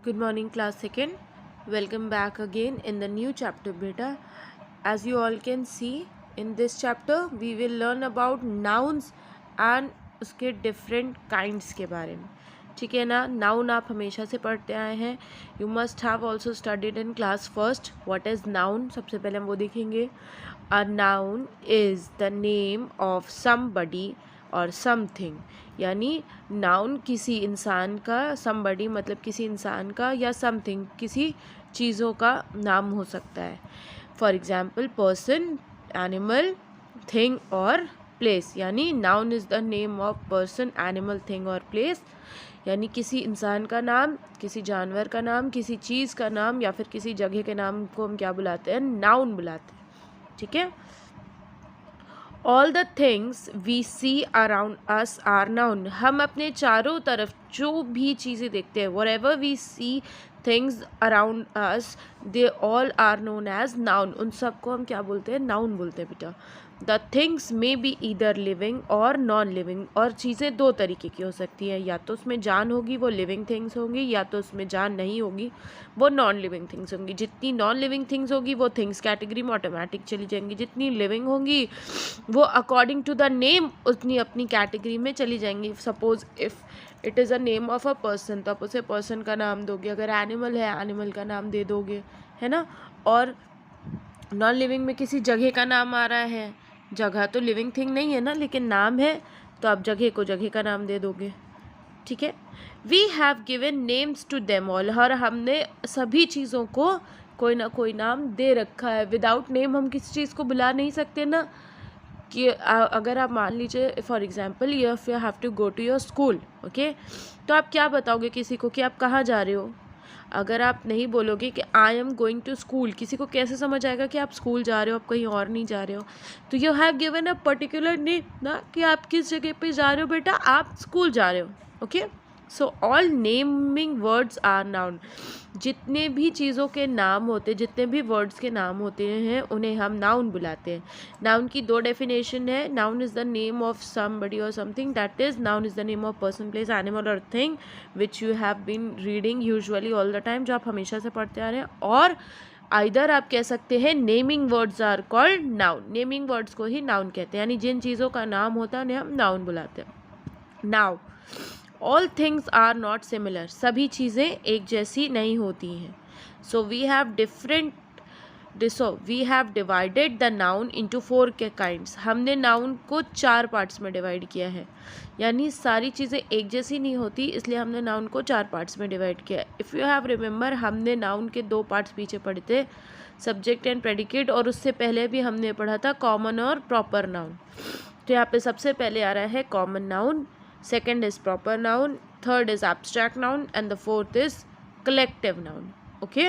Good morning, class second. Welcome back again in the new chapter, beta. As you all can see, in this chapter, we will learn about nouns and उसके different kinds के बारे में. ठीक है ना. Noun आप हमेशा से पढ़ते आए हैं. You must have also studied in class first. What is noun? सबसे पहले हम वो देखेंगे. A noun is the name of somebody और समथिंग. यानी नाउन किसी इंसान का, समबडी मतलब किसी इंसान का, या समथिंग किसी चीज़ों का नाम हो सकता है. For example person, animal, thing और प्लेस. यानी noun is the name of person, animal, thing और प्लेस. यानी किसी इंसान का नाम, किसी जानवर का नाम, किसी चीज़ का नाम या फिर किसी जगह के नाम को हम क्या बुलाते हैं? नाउन बुलाते हैं. ठीक है. All the things we see around us are noun. हम अपने चारों तरफ जो भी चीज़ें देखते हैं, whatever we see things around us, they all are known as noun. उन सबको हम क्या बोलते हैं? नाउन बोलते हैं बेटा. The things may be either living और नॉन लिविंग. और चीज़ें दो तरीके की हो सकती हैं. या तो उसमें जान होगी वो लिविंग थिंग्स होंगी, या तो उसमें जान नहीं होगी वो नॉन लिविंग थिंग्स होंगी. जितनी नॉन लिविंग थिंग्स होगी वो थिंग्स कैटेगरी में ऑटोमेटिक चली जाएंगी. जितनी लिविंग होंगी वो अकॉर्डिंग टू द नेम उतनी अपनी कैटेगरी में चली जाएंगी. Suppose if it is a name of a person, तो आप उसे पर्सन का नाम दोगे. अगर एनिमल है, एनिमल का नाम दे दोगे, है ना. और नॉन लिविंग में किसी जगह का नाम आ रहा है, जगह तो लिविंग थिंग नहीं है ना, लेकिन नाम है, तो आप जगह को जगह का नाम दे दोगे. ठीक है. We have given names to them all. और हमने सभी चीज़ों को कोई ना कोई नाम दे रखा है. विदाउट नेम हम किसी चीज़ को बुला नहीं सकते ना. कि अगर आप मान लीजिए for example if you have to go to your school, okay, तो आप क्या बताओगे किसी को कि आप कहाँ जा रहे हो? अगर आप नहीं बोलोगे कि I am going to school, किसी को कैसे समझ आएगा कि आप स्कूल जा रहे हो, आप कहीं और नहीं जा रहे हो? तो you have given a particular name ना, कि आप किस जगह पे जा रहे हो बेटा, आप स्कूल जा रहे हो. Okay. So all naming words are noun. जितने भी चीज़ों के नाम होते, जितने भी वर्ड्स के नाम होते हैं, उन्हें हम नाउन बुलाते हैं. नाउन की दो डेफिनेशन है. Noun is the name of somebody और something. That is noun is the name of person, place, animal और thing which you have been reading usually all the time, जो आप हमेशा से पढ़ते आ रहे हैं. और आइदर आप कह सकते हैं naming words are called noun. Naming words को ही नाउन कहते हैं. यानी जिन चीज़ों का नाम होता है उन्हें हम नाउन बुलाते हैं. Now all things are not similar. सभी चीज़ें एक जैसी नहीं होती हैं. So we have divided the noun into 4 के काइंड्स. हमने नाउन को 4 पार्ट्स में डिवाइड किया है. यानी सारी चीज़ें एक जैसी नहीं होती, इसलिए हमने नाउन को 4 पार्ट्स में डिवाइड किया. इफ़ यू हैव रिमेंबर, हमने नाउन के 2 पार्ट्स पीछे पढ़े थे, सब्जेक्ट एंड प्रेडिकेट, और उससे पहले भी हमने पढ़ा था कॉमन और प्रॉपर नाउन. तो यहाँ पे सबसे पहले आ रहा है common noun, second is proper noun, third is abstract noun and the fourth is collective noun. okay.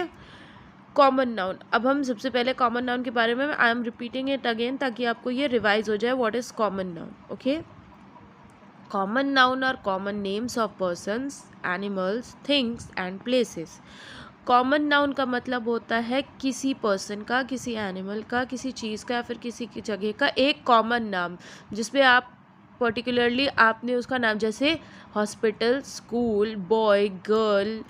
common noun. अब हम सबसे पहले common noun के बारे में I am repeating it again ताकि आपको ये रिवाइज हो जाए. what is common noun? okay. common noun are common names of persons, animals, things and places. Common noun का मतलब होता है किसी पर्सन का, किसी एनिमल का, किसी चीज़ का या फिर किसी की जगह का एक कॉमन नाम, जिसमें आप पर्टिकुलरली आपने उसका नाम, जैसे hospital, school, boy, girl,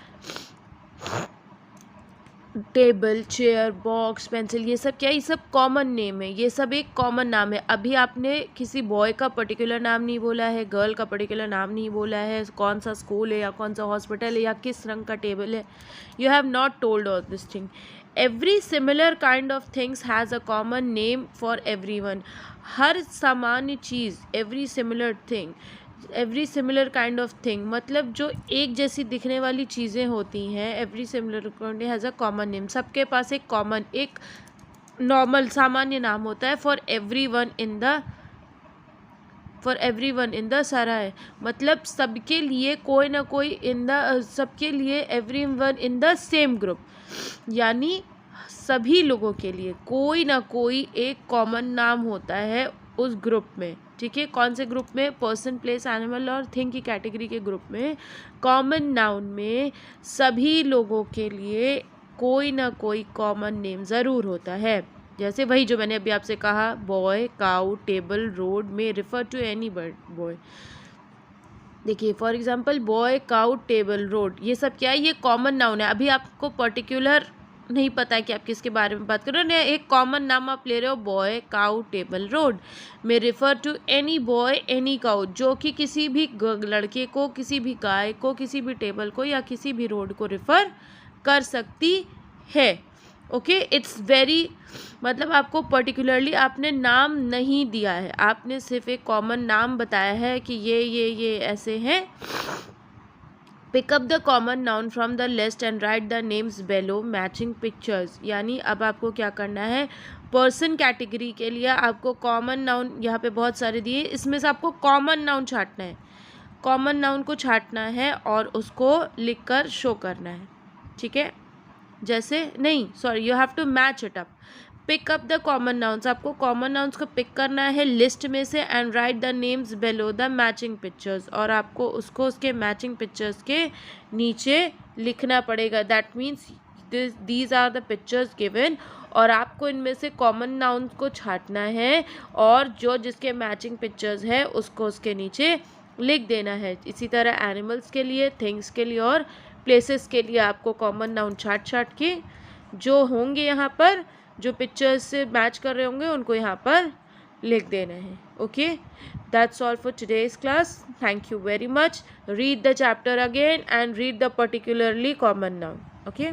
table, chair, box, pencil, ये सब क्या है? ये सब कॉमन नेम है. ये सब एक कॉमन नाम है. अभी आपने किसी बॉय का पर्टिकुलर नाम नहीं बोला है, गर्ल का पर्टिकुलर नाम नहीं बोला है, कौन सा स्कूल है या कौन सा हॉस्पिटल है या किस रंग का टेबल है. You have not told all this thing. Every similar kind of things has a common name for every one. हर सामान्य चीज़, every similar thing, every similar kind of thing मतलब जो एक जैसी दिखने वाली चीज़ें होती हैं, every similar has a common name. सबके पास एक कॉमन, एक नॉर्मल सामान्य नाम होता है for every one in the सराय. मतलब सबके लिए कोई ना कोई इन द, सबके लिए every one in the same group. यानी सभी लोगों के लिए कोई ना कोई एक कॉमन नाम होता है उस ग्रुप में. ठीक है. कौन से ग्रुप में? पर्सन, प्लेस, एनिमल और थिंग की कैटेगरी के ग्रुप में. कॉमन नाउन में सभी लोगों के लिए कोई ना कोई कॉमन नेम ज़रूर होता है. जैसे वही जो मैंने अभी आपसे कहा, बॉय, काउ, टेबल, रोड में रिफ़र टू एनी बॉय. देखिए for example boy, cow, table, road, ये सब क्या है, ये कॉमन नाउन है। अभी आपको पर्टिकुलर नहीं पता है कि आप किसके बारे में बात कर रहे हो, एक कॉमन नाम आप ले रहे हो, बॉय, काउ, टेबल, रोड में refer to any boy any cow, जो कि किसी भी लड़के को, किसी भी गाय को, किसी भी टेबल को या किसी भी रोड को रिफ़र कर सकती है। ओके, इट्स वेरी, मतलब आपको पर्टिकुलरली आपने नाम नहीं दिया है, आपने सिर्फ एक कॉमन नाम बताया है कि ये ऐसे हैं। Pick up the common noun from the list and write the names below matching pictures. यानी अब आपको क्या करना है, पर्सन कैटेगरी के लिए आपको कॉमन नाउन यहाँ पे बहुत सारे दिए, इसमें से आपको कॉमन नाउन छांटना है, कॉमन नाउन को छांटना है और उसको लिखकर शो करना है। ठीक है, जैसे नहीं sorry, you have to match it up. Pick up the common nouns, आपको कॉमन नाउन्स को पिक करना है लिस्ट में से and write the names below the matching pictures, और आपको उसको उसके मैचिंग पिक्चर्स के नीचे लिखना पड़ेगा। That means these are the pictures given, और आपको इनमें से कॉमन नाउन्स को छांटना है और जो जिसके मैचिंग पिक्चर्स है उसको उसके नीचे लिख देना है। इसी तरह एनिमल्स के लिए, थिंग्स के लिए और प्लेसेस के लिए आपको कॉमन नाउन छाट के जो होंगे यहाँ पर, जो पिक्चर्स से मैच कर रहे होंगे, उनको यहाँ पर लिख देना है। Okay, that's all for today's class. Thank you very much. Read the chapter again and read the particularly common noun. Okay.